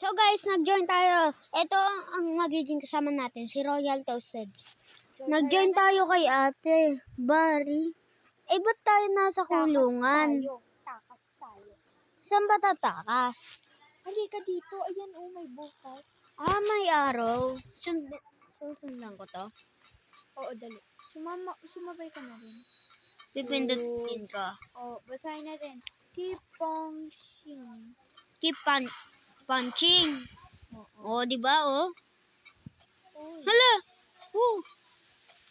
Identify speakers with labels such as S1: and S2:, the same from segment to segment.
S1: So guys, nag-join tayo. Ito ang magiging kasama natin, si Royal Toasted. Nag-join tayo kay Ate Bari. Eh, ba't tayo nasa kulungan?
S2: Takas tayo.
S1: Saan ba tatakas?
S2: Halika dito. Ayan, oh, may bukas.
S1: Ah, may araw. Susundan ko to.
S2: Oo, dali. Sumabay ka na rin.
S1: Pipindutin ka.
S2: Oh, basahin natin. Kipongshing.
S1: Keep punching. Oh, di ba, oh?
S2: Uy.
S1: Hala! Oh!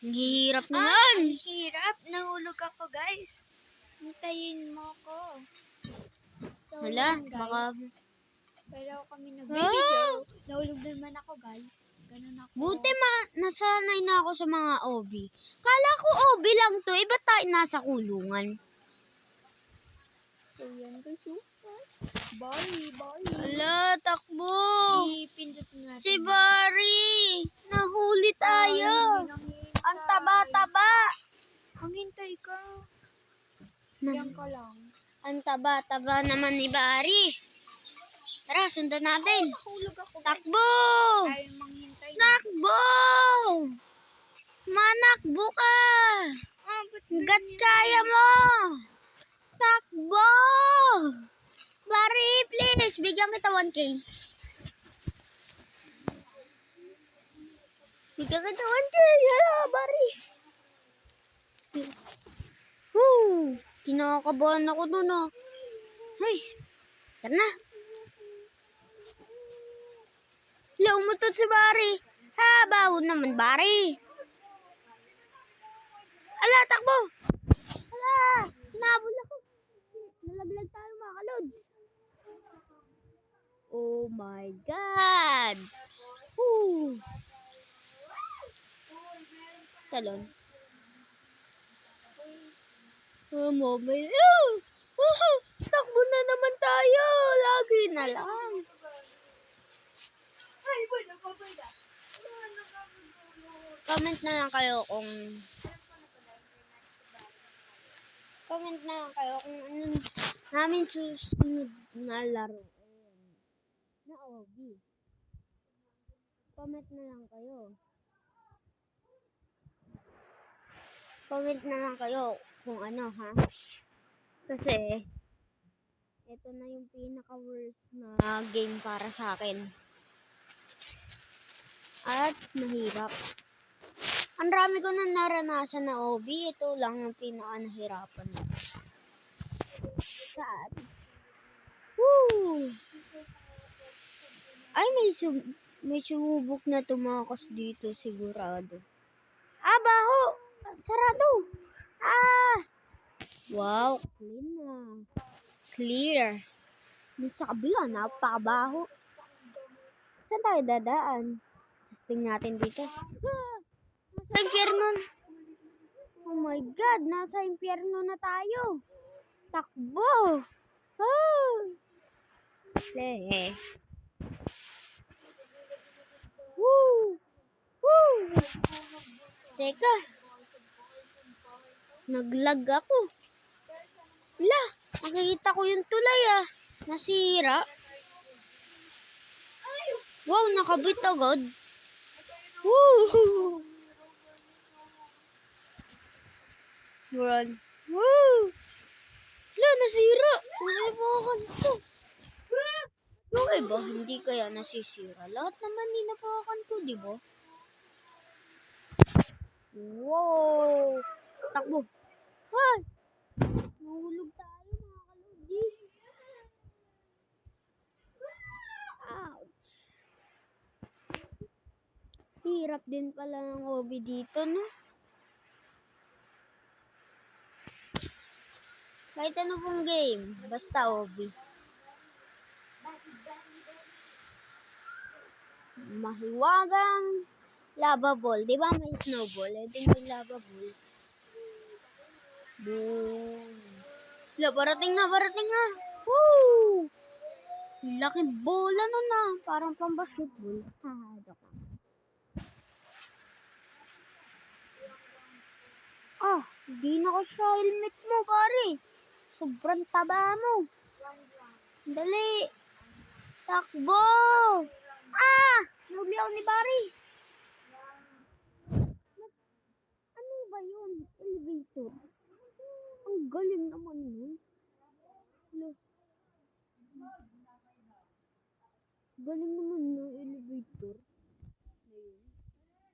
S1: Ang hirap naman.
S2: Ang hirap. Nahulog ako, guys. Hintayin mo ko. So,
S1: Hala,
S2: yan, guys.
S1: baka...
S2: Pero kami nag-video. Nahulog naman ako, guys. Ganun ako.
S1: Buti nasanay na ako sa mga OB. Kala ko OB lang to. Eh, ba't tayo nasa kulungan?
S2: So, yan, guys. Bye.
S1: Hala, takbo!
S2: Ipindot natin.
S1: Si Bari! Nahuli tayo! Ang taba-taba!
S2: Hintay ka.
S1: Nan-
S2: Yan ka lang.
S1: Ang taba-taba naman ni Bari. Tara, sundan natin.
S2: Nahulog ako, guys.
S1: Takbo!
S2: Tayo manghintay.
S1: Takbo! Manakbo ka! Hanggat kaya mo! Takbo! Bari, please! Bigyan kita 1K. Bigyan kita 1K! Hala, Bari! Woo! Kinakabahan ako dun, ah. Hey! Tara na! Hala, umutot si Bari! Ha, baho naman, Bari! Ala, takbo! Ala! Hinabol ako! Nalaglag tayo, mga kalods! Oh my God! Woo! Talon. Oh, mobile. Takbo na naman tayo! Lagi na lang. Comment na lang kayo kung ano namin susunod na laro. Na OB. Comment na lang kayo. Comment na lang kayo kung ano, ha? Kasi ito na yung pinaka-worst na game para sa akin. At mahirap. Ang dami ko na naranasan na OB. Ito lang yung pinaka-nahirapan. Sad. Woo! Ay, may sumubok na tumakas dito sigurado. Ah, baho! Sarado! Ah! Wow, clean na. Clear. Dito sa kabila, napakabaho. Saan tayo dadaan? Testing natin dito. Ah! Nasa impyerno. Oh my God, nasa impyerno na tayo. Takbo! Oh! Woo! Woo! Teka. Naglag ako. Wala, nakikita ko yung tulay, ah. Nasira. Wow, nakabit agad. Woo! Run. Woo! Wala, nasira. Wala po ako dito. Yung iba, hindi kaya nasisira. Lahat naman ninapakan ko, di ba? Wow! Takbo. Ay! Nahulog tayo, mga kalodi. Ouch! Hirap din pala ng hobby dito, no? Kahit ano pong game, basta hobby. Mahiwagang lava ball. Di ba may snowball? Ito may lava ball. Boom! Wala, parating na! Woo! Laking bola nun, ah. Parang pang basketball. Joke lang. Ah, hindi na ko sa helmet mo, pare. Sobrang taba mo. Dali. Takbo! Ah! Nahuli ako ni Barry. Ano ba yun? Elevator. Ang galing naman yun. Hala. Galing naman ng elevator. Ayun.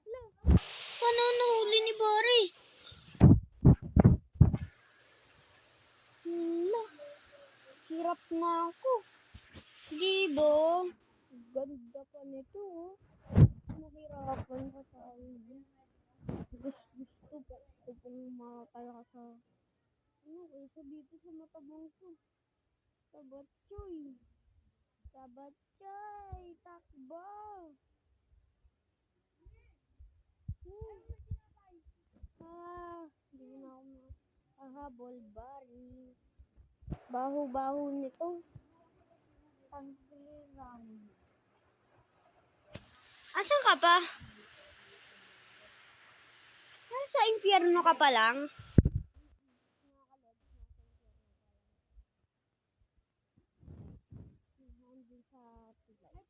S1: Hala. Paano nahuli ni Barry? Hala. Hirap na ako. Di ba? Ganda pa nito. Oh. Nahirapan ka sa ano. Gusto ko pong makakaya ka sa ano kaysa dito sa matabang ko. Sabatchoy. Sabatchoy. Takbo. Hindi na ako makahabol. Bari. Baho-baho nito. Tangkiliran. Asan ka pa? Nasa impyerno ka pa lang? Nandun sa tulay.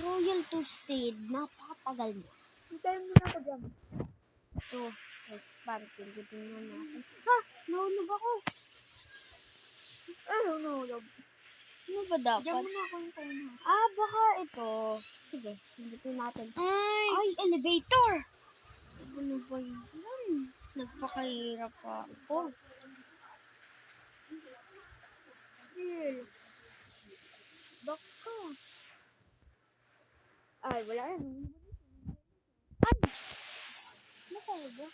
S1: Royal Toasted. Napakatagal mo.
S2: Hintayin mo na ako dyan.
S1: Ito. Parking. Tingnan natin. Ha! Nahulog ako.
S2: Ano, nahulog?
S1: Ano ba dapat?
S2: Diyan mo na ako hintayin ha.
S1: Baka ito. Sige. Hindutin natin.
S2: Ay!
S1: Elevator! Ano ba yun? Nagpakahirap pa ako.
S2: Baka. Ay, wala yan.
S1: Ay!
S2: Baka ba?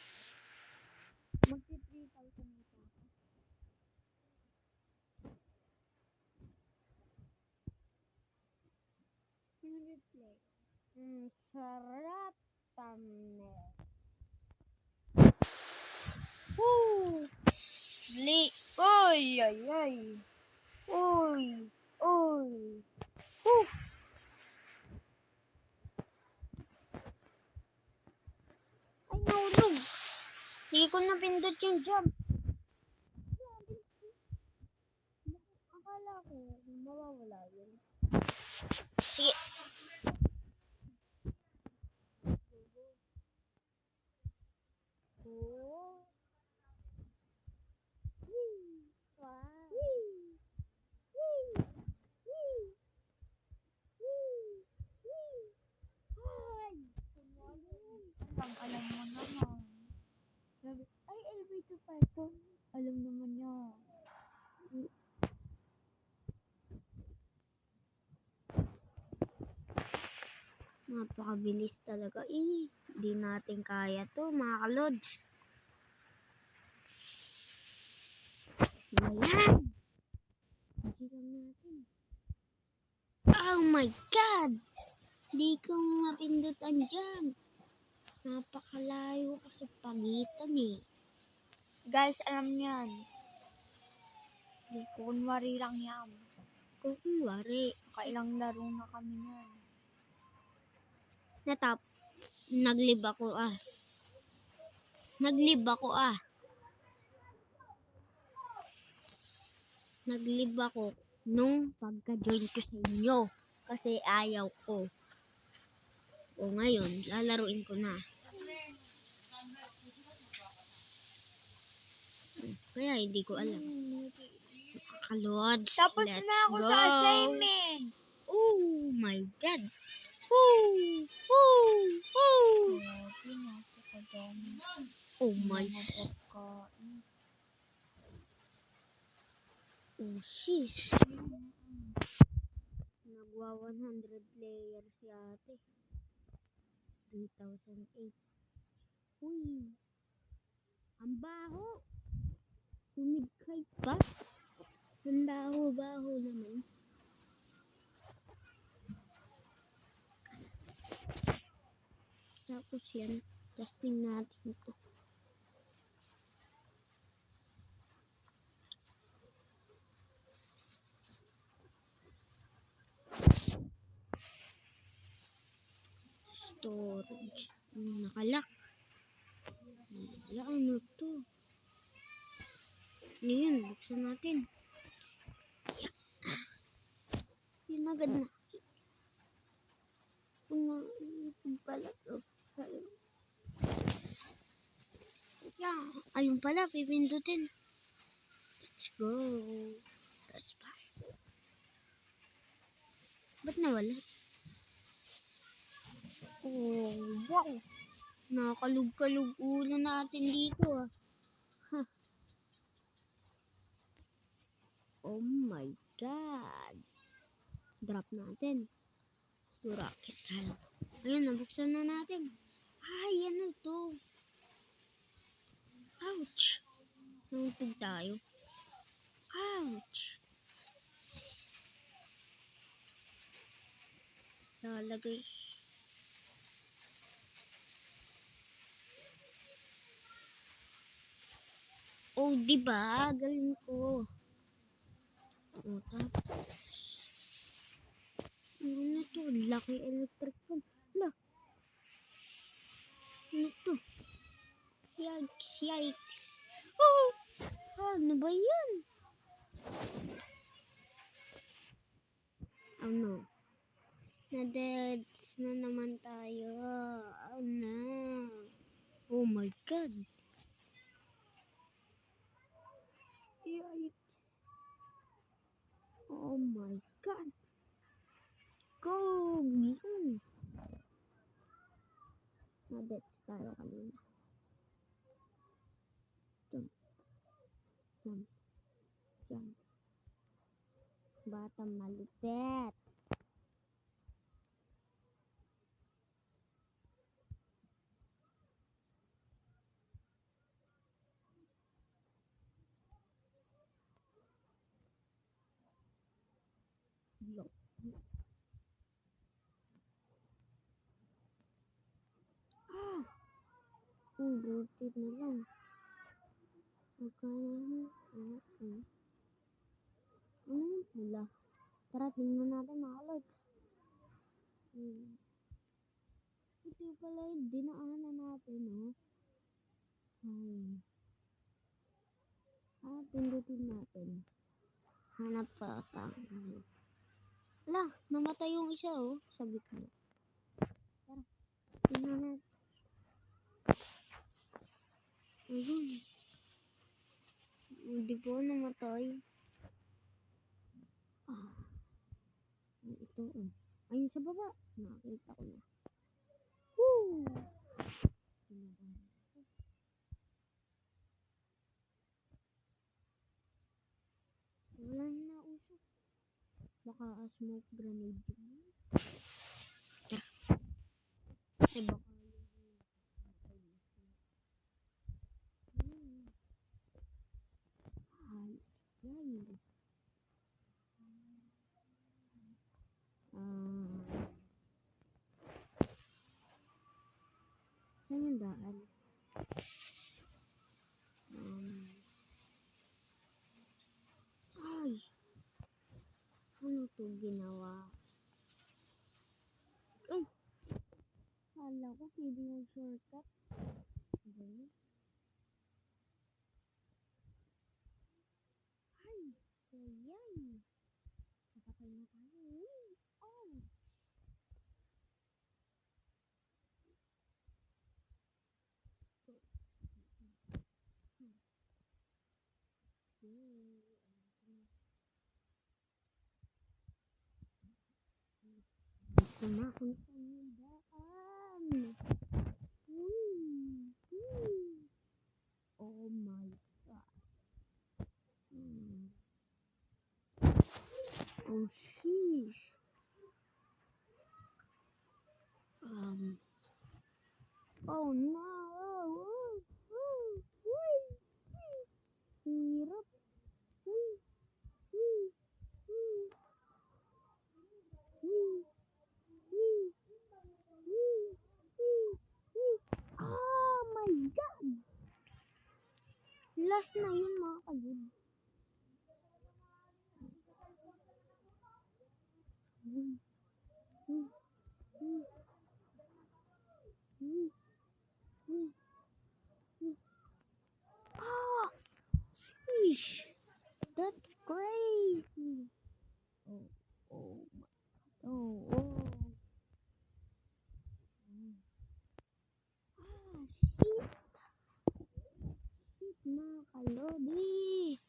S2: Magti-3,000 na ako. Play.
S1: Sarap. Thumbnail. Woo! Li. Oy! Ay! Ay! Oy! Oy! Woo! Ay, nahulog. Hindi ko napindot yung jump. Akala ko mawawala yun. Sige. Oh. Wee. Wow. Wee. Wee. Wee. Wee. Wee. Ay!
S2: Alam mo naman. Sabi, ay, elevator pa ito. Alam naman niya.
S1: Napakabilis talaga. Hindi natin kaya to, mga kalods. Ayan. Hindi lang natin. Oh my God! Hindi ko mapindutan dyan. Napakalayo kasi pagitan eh.
S2: Guys, alam niyan. Di, kunwari lang yan.
S1: Kung kunwari,
S2: Kailang laro na kami niyan.
S1: naglib ako Naglib ako nung pagka-join ko sa inyo. Kasi ayaw ko. O ngayon, lalaruin ko na. Kaya hindi ko alam. Kalods,
S2: Tapos
S1: let's
S2: na ako
S1: go.
S2: sa assignment.
S1: Oh my God. Woo! Woo! Woo! Oh my. Oh sheesh. Nagwa 100 players si ate. 2008. Uy. Ang baho. Tumigkay pa. Ang baho-baho naman. Tapos yan. Testing natin ito. Storage. Nakalak. Wala, ano to? Ano yun? Buksan natin. Yun agad na. Ito pala to. Yeah. Ayun pala, pipindutin. Let's go. Press back. Ba't nawala? Oh, wow. Nakakalug-kalug ulo natin dito ah. Huh. Oh my God. Drop natin. Rocket hand. Ayun, nabuksan na natin. Ay, ano to? Ouch. Nahutog tayo. Ouch. Lalagay. Oh, diba? Galing ko. Oh, tapos. Ano na to? Laki electric fan. Ala. Ano to? Yikes, yikes. Oh! Ano ba yan? Oh no. Na-deads na naman tayo. Oh no. Oh my God. Yikes. Oh my God. Go! Yun. Na-deads tayo kanina. Jump. Jump. Jump. Batang malupet. Look. Ah! Buti na lang. Okay. Ano yung pula? Tara, tingnan natin mga lods. Ito pala yung dinaanan natin, oh. Ay. Pindutin natin. Hanap pa tayo. Ala, namatay yung isa, oh. Sa gitna. Tara, tingnan natin. Ayun. Hindi po namatay. Ah. Ito, oh. Ayun sa baba. Nakita ko na. Woo! Wala na usok. Baka smoke grenade yun. Ay, baka ay, ay. Saan yung daan? Ay, ano to ginawa? Ay, kala ko pwede yung shortcut. Ganyan. Ay, ayan. Kapatay na tayo. Oh. Ito na kung saan yung daan. Oh my God. Oh sheesh. Oh no. Hirap. Oh my God. Last na yun mga kalud. Ah! Sheesh. That's crazy. Oh, oh, oh, oh. Shit. Shit, mga kalodi.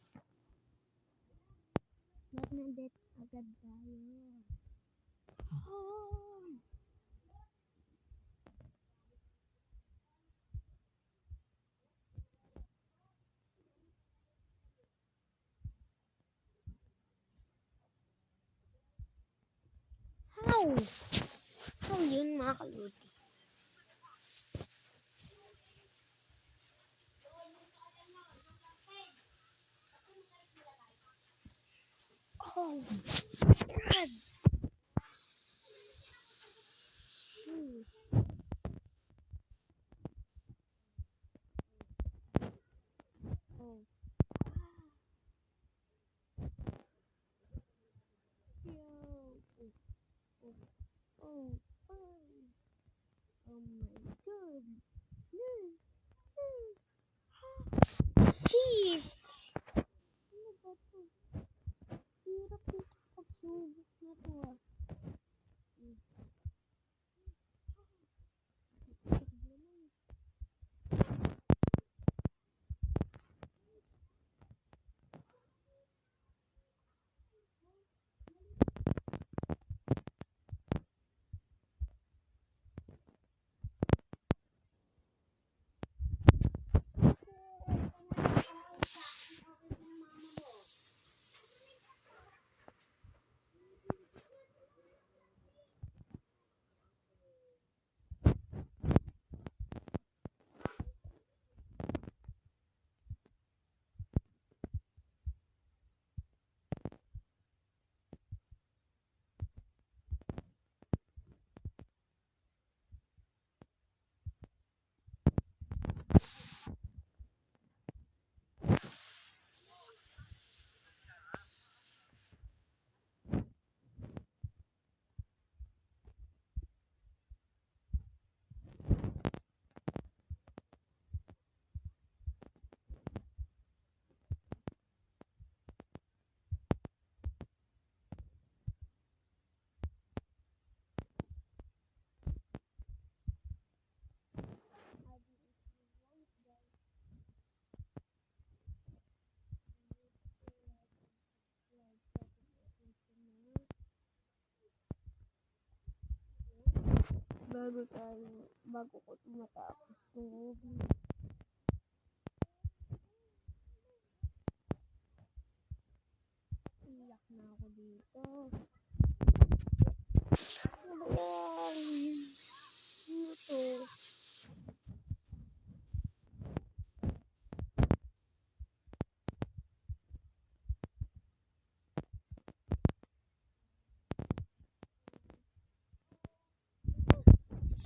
S1: Ba't na-death agad tayo? Oh. How? How yun, mga kalodi? Oh, God. Oh. Yo. Oh, oh, oh. Oh my God. Jeez. Ano ba to? Hirap nito pagsubok na to ah. Bago ko tumatapos ng iyak na ako dito. Ano ba yan? Ano to?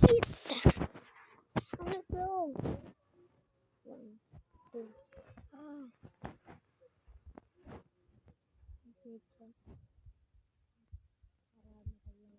S1: Shit! Ano to? 1, 2. Ah. Wait lang. Marami ka lang.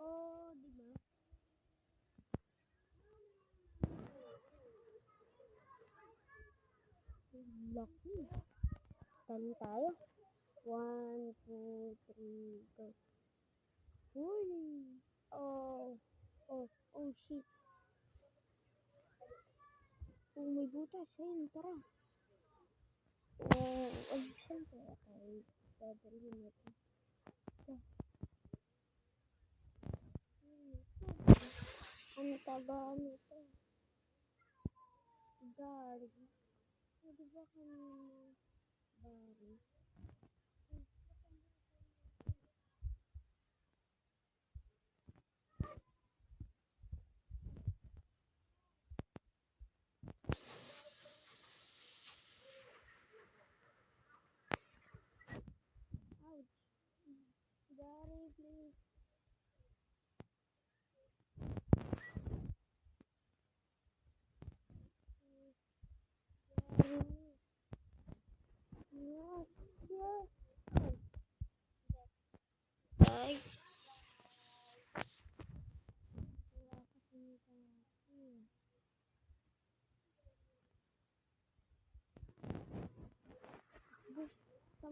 S1: Oh, di ba? Lucky. Tali tayo. 1, 2, 3, go. Huli. Oh. Oh. Oh, shit. Oh, may butas. Ayun, tara. Oh, ay, siyempre. Okay. Dadalhin natin. Ano taba nito? Gari. Pwede ba kanina? Gari.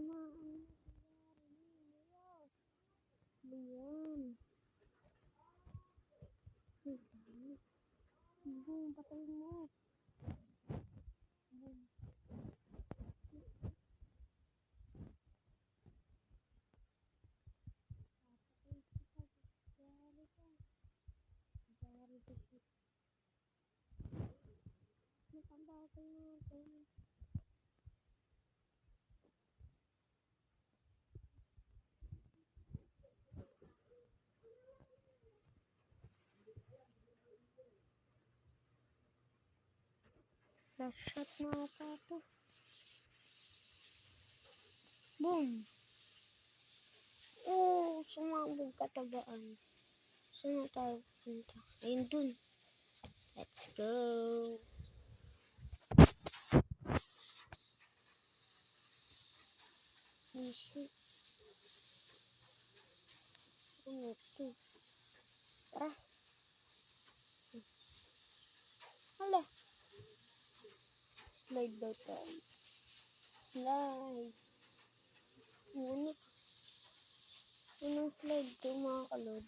S1: tama ang nangyari. Ayan. Boom, patayin mo. Boom. Last shot na ata to. Boom! Oh, sumabog katabaan. Saan na tayo punta? Ayun dun. Let's go! Easy. Ano to? Tara. Hala. Slide daw tayo. Slide. Ano? Anong slide to mga kalod?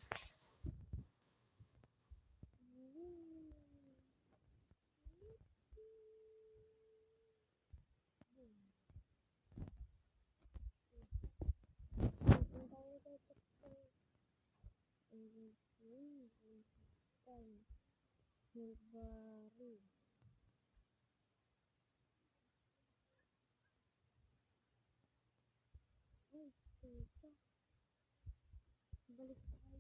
S1: Baru. Ay, teka. Balik tayo.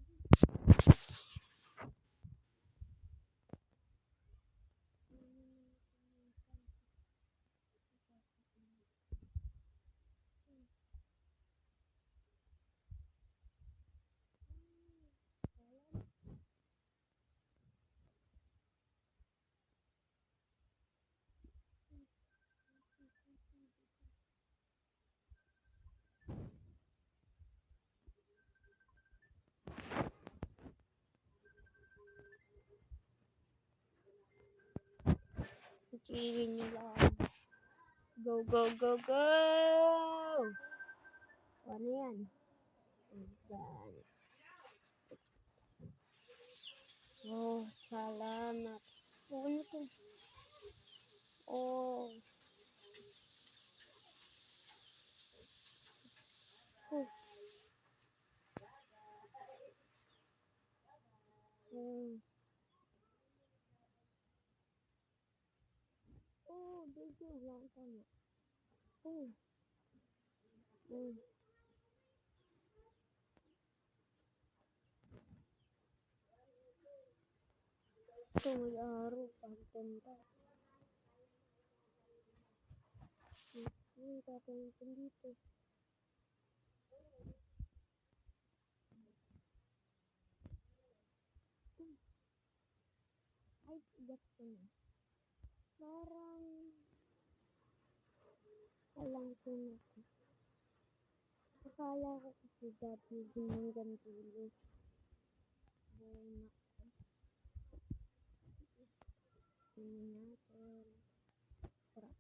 S1: Sige nyo lang. Go, go, go, go! Ano yan? Ayan. Oh, salamat. Oh, ano to? Oh. Oh. Oh. Oh, video lang tama. Oh. Oh. Ito may araw. Pagpunta. Tatawin dito. Ay, that's one. Parang alam ko na to. Akala ko kasi dati hanggang dulo. Buona. Tingnan natin. Tara.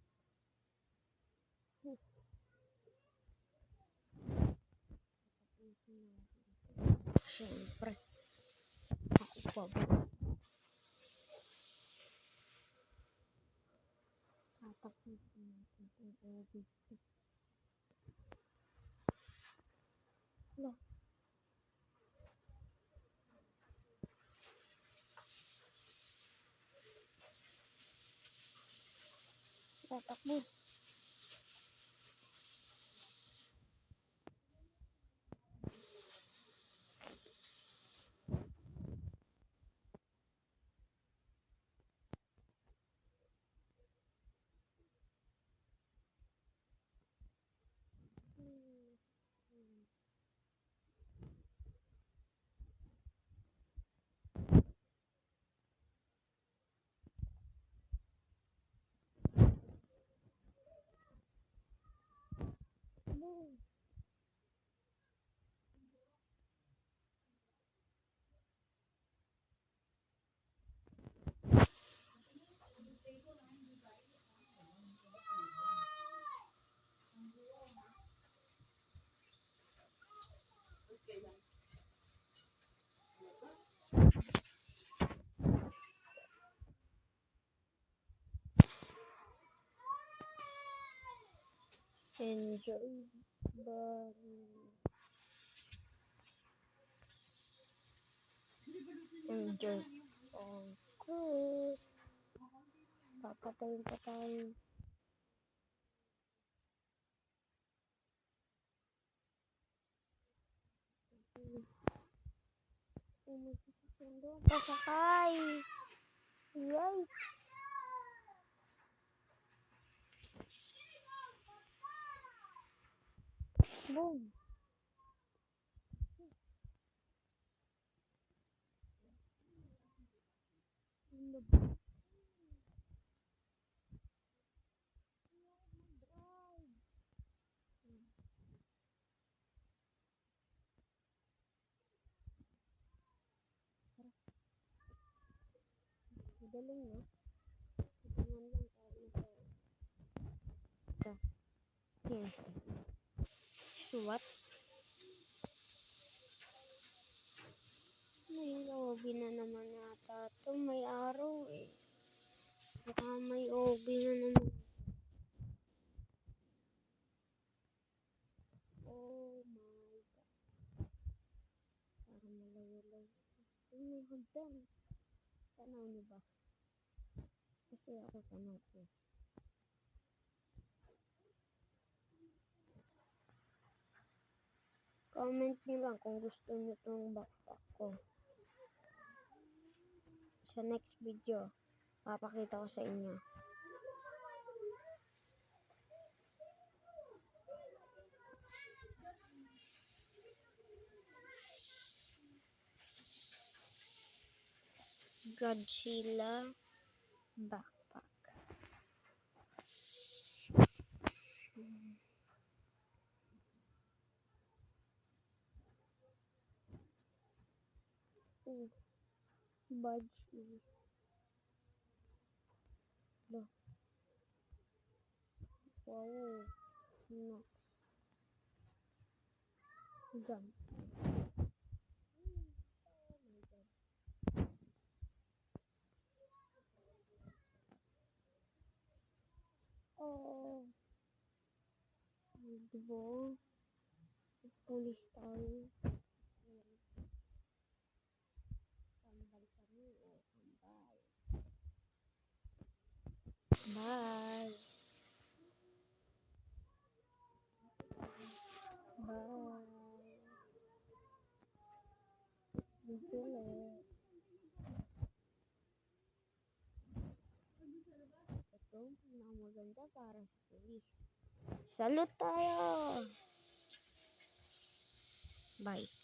S1: Siyempre. Ako pa ba? Tatapusin natin itong OBC. Wala. Tatakbo. Boom. Enjoy. But, enjoy. Oh, good. Papatayin pa tayo. Sundo. Pasakay. Yay. Boom. Ano ba? Galing, no? Tingnan lang tayo sa... Here. SWAT? May OB na naman yata ito. May araw eh. Baka may OB na naman. Oh my God. Parang malayo-layo. Ay, may hagdan. Tanaw niyo ba? Kasi ako tanaw ko. Comment niyo lang kung gusto niyo itong backpack ko. Sa next video, papakita ko sa inyo. Godzilla backpack. Badge is look. Wow. No. Gun. Oh. Diba? Police tayo. Tambal kami o tambal. Bye. Bye. Video ulit. Ito, pinakamaganda para sa police. Salute tayo! Bye.